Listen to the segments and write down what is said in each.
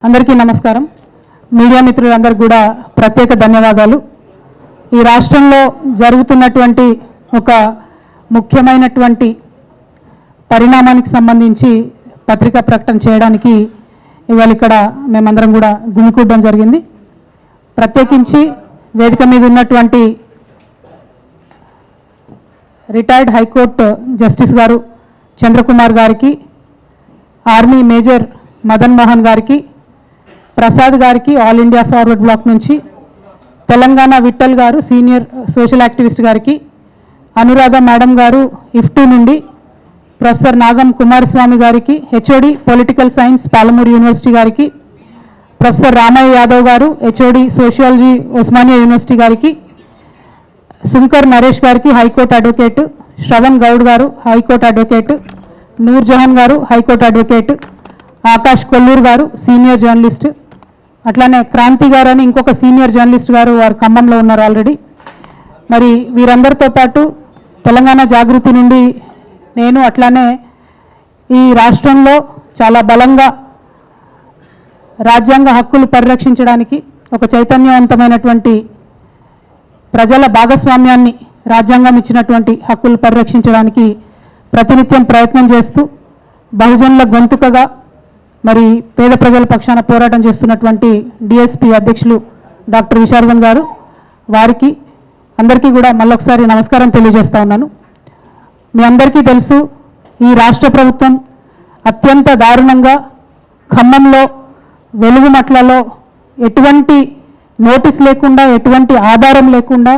అందరికీ నమస్కారం. మీడియా మిత్రులందరికీ కూడా ప్రత్యేక ధన్యవాదాలు. ఈ రాష్ట్రంలో జరుగుతున్నటువంటి ఒక ముఖ్యమైనటువంటి పరిణామానికి సంబంధించి పత్రికా ప్రకటన చేయడానికి ఇవాళ ఇక్కడ మేమందరం కూడా గుమికూడడం జరిగింది. ప్రత్యేకించి వేదిక మీద ఉన్నటువంటి రిటైర్డ్ హైకోర్టు జస్టిస్ గారు చంద్రకుమార్ గారికి, ఆర్మీ మేజర్ మదన్ మోహన్ గారికి, ప్రసాద్ గారికి ఆల్ ఇండియా ఫార్వర్డ్ బ్లాక్ నుంచి, తెలంగాణ విఠల్ గారు సీనియర్ సోషల్ యాక్టివిస్ట్ గారికి, అనురాధ మేడం గారు ఇఫ్టూ నుండి, ప్రొఫెసర్ నాగం కుమారస్వామి గారికి HOD political science Palamuru university గారికి, ప్రొఫెసర్ రామయ్య యాదవ్ గారు హెచ్ఓడి సోషియాలజీ ఉస్మానియా యూనివర్సిటీ గారికి, సుంకర్ నరేష్ గారికి హైకోర్టు అడ్వకేట్, శ్రవణ్ గౌడ్ గారు హైకోర్టు అడ్వకేట్, నూర్ జహాన్ గారు హైకోర్టు అడ్వకేట్, ఆకాష్ కొల్లూరు గారు సీనియర్ జర్నలిస్ట్, అట్లానే క్రాంతి గారు అని ఇంకొక సీనియర్ జర్నలిస్ట్ గారు వారు ఖమ్మంలో ఉన్నారు ఆల్రెడీ. మరి వీరందరితో పాటు తెలంగాణ జాగృతి నుండి నేను, అట్లానే ఈ రాష్ట్రంలో చాలా బలంగా రాజ్యాంగ హక్కులు పరిరక్షించడానికి ఒక చైతన్యవంతమైనటువంటి ప్రజల భాగస్వామ్యాన్ని రాజ్యాంగం ఇచ్చినటువంటి హక్కులు పరిరక్షించడానికి ప్రతినిత్యం ప్రయత్నం చేస్తూ బహుజనుల గొంతుకగా మరి పేద ప్రజల పక్షాన పోరాటం చేస్తున్నటువంటి డిఎస్పీ అధ్యక్షులు డాక్టర్ విశార్వన్ గారు, వారికి అందరికీ కూడా మళ్ళొకసారి నమస్కారం తెలియజేస్తా ఉన్నాను. మీ అందరికీ తెలుసు, ఈ రాష్ట్ర ప్రభుత్వం అత్యంత దారుణంగా ఖమ్మంలో వెలుగుమట్లలో ఎటువంటి నోటీస్ లేకుండా, ఎటువంటి ఆధారం లేకుండా,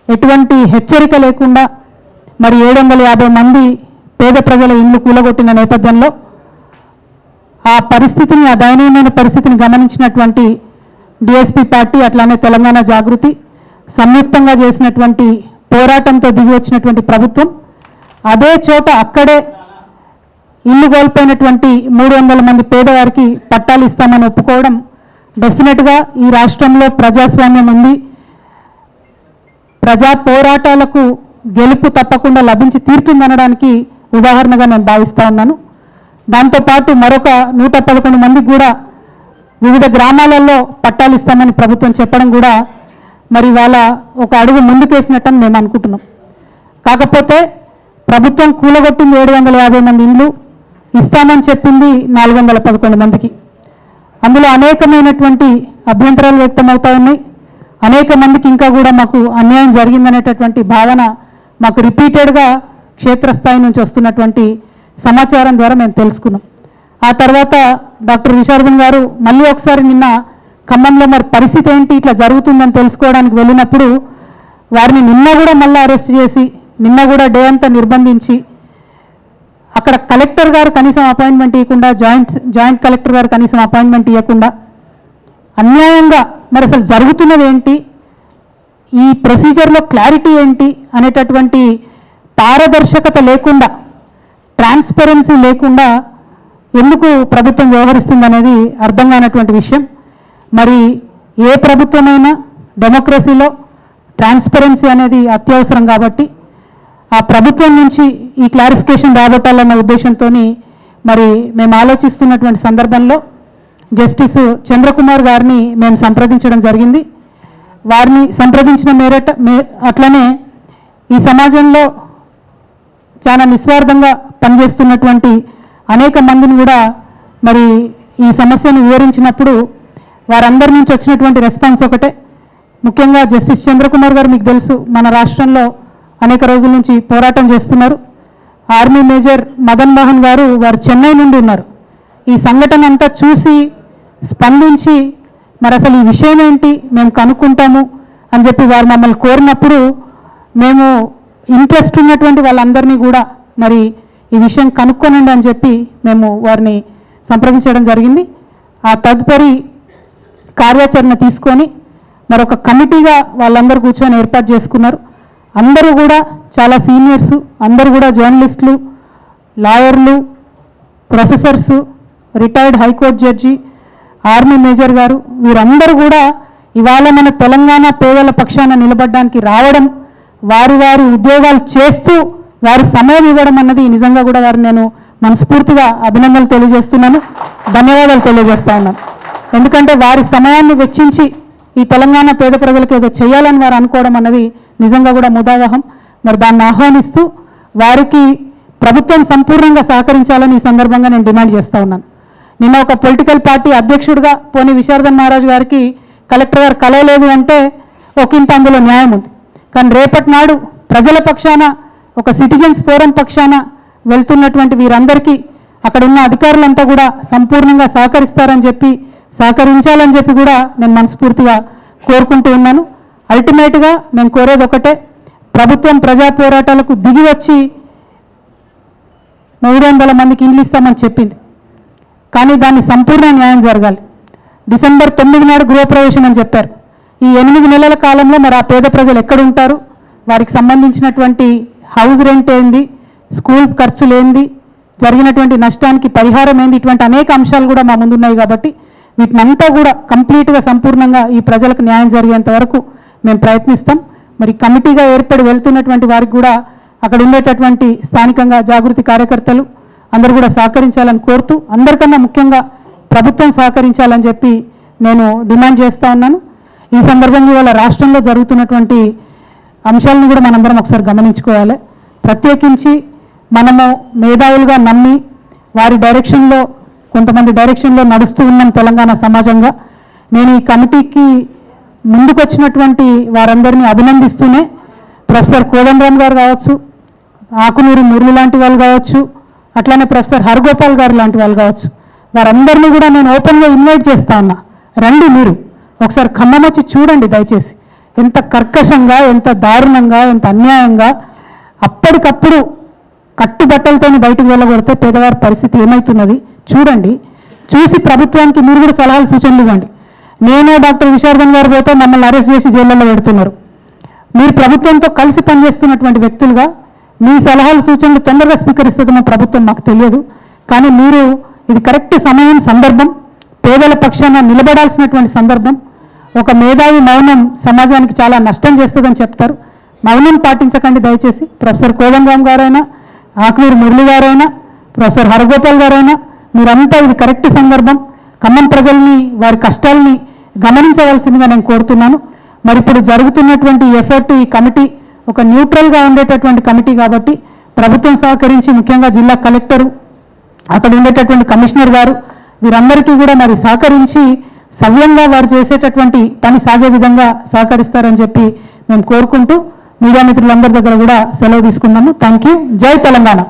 ఎటువంటి హెచ్చరిక లేకుండా మరి 750 మంది పేద ప్రజల ఇల్లు కూలగొట్టిన నేపథ్యంలో ఆ పరిస్థితిని, ఆ దయనీయమైన పరిస్థితిని గమనించినటువంటి డిఎస్పీ పార్టీ, అట్లానే తెలంగాణ జాగృతి సంయుక్తంగా చేసినటువంటి పోరాటంతో దిగి వచ్చినటువంటి ప్రభుత్వం అదే చోట అక్కడే ఇల్లు కోల్పోయినటువంటి 300 మంది పేదవారికి పట్టాలు ఇస్తామని ఒప్పుకోవడం డెఫినెట్గా ఈ రాష్ట్రంలో ప్రజాస్వామ్యం ఉంది, ప్రజా పోరాటాలకు గెలుపు తప్పకుండా లభించి తీరుతుందనడానికి ఉదాహరణగా నేను భావిస్తూ ఉన్నాను. దాంతోపాటు మరొక 111 మందికి కూడా వివిధ గ్రామాలలో పట్టాలు ఇస్తామని ప్రభుత్వం చెప్పడం కూడా మరి వాళ్ళ ఒక అడుగు ముందుకేసినట్టని మేము అనుకుంటున్నాం. కాకపోతే ప్రభుత్వం కూలగొట్టింది 750 మంది ఇండ్లు, ఇస్తామని చెప్పింది 411 మందికి. అందులో అనేకమైనటువంటి అభ్యంతరాలు వ్యక్తమవుతూ ఉన్నాయి. అనేక మందికి ఇంకా కూడా మాకు అన్యాయం జరిగిందనేటటువంటి భావన మాకు రిపీటెడ్గా క్షేత్రస్థాయి నుంచి వస్తున్నటువంటి సమాచారం ద్వారా మేము తెలుసుకున్నాం. ఆ తర్వాత డాక్టర్ విశార్వన్ గారు మళ్ళీ ఒకసారి నిన్న ఖమ్మంలో మరి పరిస్థితి ఏంటి, ఇట్లా జరుగుతుందని తెలుసుకోవడానికి వెళ్ళినప్పుడు వారిని నిన్న కూడా మళ్ళీ అరెస్ట్ చేసి, నిన్న కూడా డే అంతా నిర్బంధించి, అక్కడ కలెక్టర్ గారు కనీసం అపాయింట్మెంట్ ఇవ్వకుండా, జాయింట్ కలెక్టర్ గారు కనీసం అపాయింట్మెంట్ ఇవ్వకుండా అన్యాయంగా మరి అసలు జరుగుతున్నది ఏంటి, ఈ ప్రొసీజర్లో క్లారిటీ ఏంటి అనేటటువంటి పారదర్శకత లేకుండా, ట్రాన్స్పరెన్సీ లేకుండా ఎందుకు ప్రభుత్వం వ్యవహరిస్తుందనేది అర్థం కానటువంటి విషయం. మరి ఏ ప్రభుత్వమైనా డెమోక్రసీలో ట్రాన్స్పరెన్సీ అనేది అత్యవసరం కాబట్టి ఆ ప్రభుత్వం నుంచి ఈ క్లారిఫికేషన్ రాబట్టాలన్న ఉద్దేశంతో మరి మేము ఆలోచిస్తున్నటువంటి సందర్భంలో జస్టిస్ చంద్రకుమార్ గారిని మేము సంప్రదించడం జరిగింది. వారిని సంప్రదించిన అట్లనే ఈ సమాజంలో చాలా నిస్వార్థంగా పనిచేస్తున్నటువంటి అనేక మందిని కూడా మరి ఈ సమస్యను వివరించినప్పుడు వారందరి నుంచి వచ్చినటువంటి రెస్పాన్స్ ఒకటే. ముఖ్యంగా జస్టిస్ చంద్రకుమార్ గారు మీకు తెలుసు, మన రాష్ట్రంలో అనేక రోజుల నుంచి పోరాటం చేస్తున్నారు. ఆర్మీ మేజర్ మదన్ మోహన్ గారు వారు చెన్నై నుండి ఉన్నారు. ఈ సంఘటన అంతా చూసి స్పందించి మరి అసలు ఈ విషయం ఏంటి మేము కనుక్కుంటాము అని చెప్పి వారు మమ్మల్ని కోరినప్పుడు మేము ఇంట్రెస్ట్ ఉన్నటువంటి వాళ్ళందరినీ కూడా మరి ఈ విషయం కనుక్కోనండి అని చెప్పి మేము వారిని సంప్రదించడం జరిగింది. ఆ తదుపరి కార్యాచరణ తీసుకొని మరొక కమిటీగా వాళ్ళందరూ కూర్చొని ఏర్పాటు చేసుకున్నారు. అందరూ కూడా చాలా సీనియర్సు, అందరూ కూడా జర్నలిస్టులు, లాయర్లు, professors, retired high court judge, army major గారు, వీరందరూ కూడా ఇవాళ మన తెలంగాణ పేదల పక్షాన నిలబడడానికి రావడం, వారి ఉద్యోగాలు చేస్తూ వారి సమయం ఇవ్వడం అన్నది నిజంగా కూడా వారిని నేను మనస్ఫూర్తిగా అభినందనలు తెలియజేస్తున్నాను, ధన్యవాదాలు తెలియజేస్తా ఉన్నాను. ఎందుకంటే వారి సమయాన్ని వెచ్చించి ఈ తెలంగాణ పేద ప్రజలకు ఏదో చేయాలని వారు అనుకోవడం అన్నది నిజంగా కూడా ముదావహం. మరి దాన్ని ఆహ్వానిస్తూ వారికి ప్రభుత్వం సంపూర్ణంగా సహకరించాలని ఈ సందర్భంగా నేను డిమాండ్ చేస్తూ ఉన్నాను. నిన్న ఒక పొలిటికల్ పార్టీ అధ్యక్షుడిగా పోనీ విశారదన్ మహారాజ్ గారికి కలెక్టర్ గారు కలవలేదు అంటే ఒకంత అందులో న్యాయం ఉంది. కానీ రేపటి నాడు ప్రజల పక్షాన ఒక సిటిజన్స్ ఫోరం పక్షాన వెళ్తున్నటువంటి వీరందరికీ అక్కడ ఉన్న అధికారులంతా కూడా సంపూర్ణంగా సహకరించాలని చెప్పి కూడా నేను మనస్ఫూర్తిగా కోరుకుంటూ ఉన్నాను. అల్టిమేట్గా నేను కోరేది ఒకటే, ప్రభుత్వం ప్రజా పోరాటాలకు దిగి వచ్చి 300 మందికి ఇండ్లు ఇస్తామని చెప్పింది. కానీ దాన్ని సంపూర్ణ న్యాయం జరగాలి. డిసెంబర్ 9 నాడు గృహప్రవేశం అని చెప్పారు. ఈ 8 నెలల కాలంలో మరి ఆ పేద ప్రజలు ఎక్కడ ఉంటారు, వారికి సంబంధించినటువంటి హౌస్ రెంట్ ఏంది, స్కూల్ ఖర్చులు ఏంది, జరిగినటువంటి నష్టానికి పరిహారం ఏంది, ఇటువంటి అనేక అంశాలు కూడా మా ముందున్నాయి. కాబట్టి వీటినంతా కూడా కంప్లీట్గా సంపూర్ణంగా ఈ ప్రజలకు న్యాయం జరిగేంత వరకు మేము ప్రయత్నిస్తాం. మరి కమిటీగా ఏర్పడి వెళ్తున్నటువంటి వారికి కూడా అక్కడ ఉండేటటువంటి స్థానికంగా జాగృతి కార్యకర్తలు అందరూ కూడా సహకరించాలని కోరుతూ, అందరికన్నా ముఖ్యంగా ప్రభుత్వం సహకరించాలని చెప్పి నేను డిమాండ్ చేస్తూ ఉన్నాను. ఈ సందర్భంగా ఇవాళ రాష్ట్రంలో జరుగుతున్నటువంటి అంశాలను కూడా మనందరం ఒకసారి గమనించుకోవాలి. ప్రత్యేకించి మనము మేధావులుగా నమ్మి వారి డైరెక్షన్లో కొంతమంది డైరెక్షన్లో నడుస్తూ ఉన్నాం తెలంగాణ సమాజంగా. నేను ఈ కమిటీకి ముందుకొచ్చినటువంటి వారందరినీ అభినందిస్తూనే ప్రొఫెసర్ కోదండరామ్ గారు కావచ్చు, ఆకునూరి మురళి లాంటి వాళ్ళు కావచ్చు, అట్లానే ప్రొఫెసర్ హరగోపాల్ గారు లాంటి వాళ్ళు కావచ్చు, వారందరినీ కూడా నేను ఓపెన్గా ఇన్వైట్ చేస్తా ఉన్నా. రండి, మీరు ఒకసారి ఖమ్మం వచ్చి చూడండి దయచేసి. ఎంత కర్కశంగా, ఎంత దారుణంగా, ఎంత అన్యాయంగా అప్పటికప్పుడు కట్టుబట్టలతో బయటకు వెళ్ళగొడితే పేదవారి పరిస్థితి ఏమవుతున్నది చూడండి. చూసి ప్రభుత్వానికి మీరు కూడా సలహాలు సూచనలు ఇవ్వండి. నేను డాక్టర్ విశారదన్ గారు పోతే మమ్మల్ని అరెస్ట్ చేసి జైళ్ళలో పెడుతున్నారు. మీరు ప్రభుత్వంతో కలిసి పనిచేస్తున్నటువంటి వ్యక్తులుగా మీ సలహాలు సూచనలు తొందరగా స్వీకరిస్తుందో ప్రభుత్వం మాకు తెలియదు. కానీ మీరు ఇది కరెక్ట్ సమయం, సందర్భం, పేదల పక్షాన నిలబడాల్సినటువంటి సందర్భం. ఒక మేధావి మౌనం సమాజానికి చాలా నష్టం చేస్తుందని చెప్తారు. మౌనం పాటించకండి దయచేసి. ప్రొఫెసర్ కోదండరామ్ గారైనా, ఆకునూరి మురళి గారైనా, ప్రొఫెసర్ హరగోపాల్ గారైనా, మీరంతా ఇది కరెక్ట్ సందర్భం. ఖమ్మం ప్రజల్ని, వారి కష్టాలని గమనించవలసిందిగా నేను కోరుతున్నాను. మరి ఇప్పుడు జరుగుతున్నటువంటి ఎఫర్ట్, ఈ కమిటీ ఒక న్యూట్రల్గా ఉండేటటువంటి కమిటీ కాబట్టి ప్రభుత్వం సహకరించి, ముఖ్యంగా జిల్లా కలెక్టరు, అక్కడ ఉండేటటువంటి కమిషనర్ గారు, వీరందరికీ కూడా మరి సహకరించి సవ్యంగా వారు చేసేటటువంటి పని సాగే విధంగా సహకరిస్తారని చెప్పి మేము కోరుకుంటూ మీడియా మిత్రులందరి దగ్గర కూడా సెలవు తీసుకున్నాము. Thank you. జై తెలంగాణ.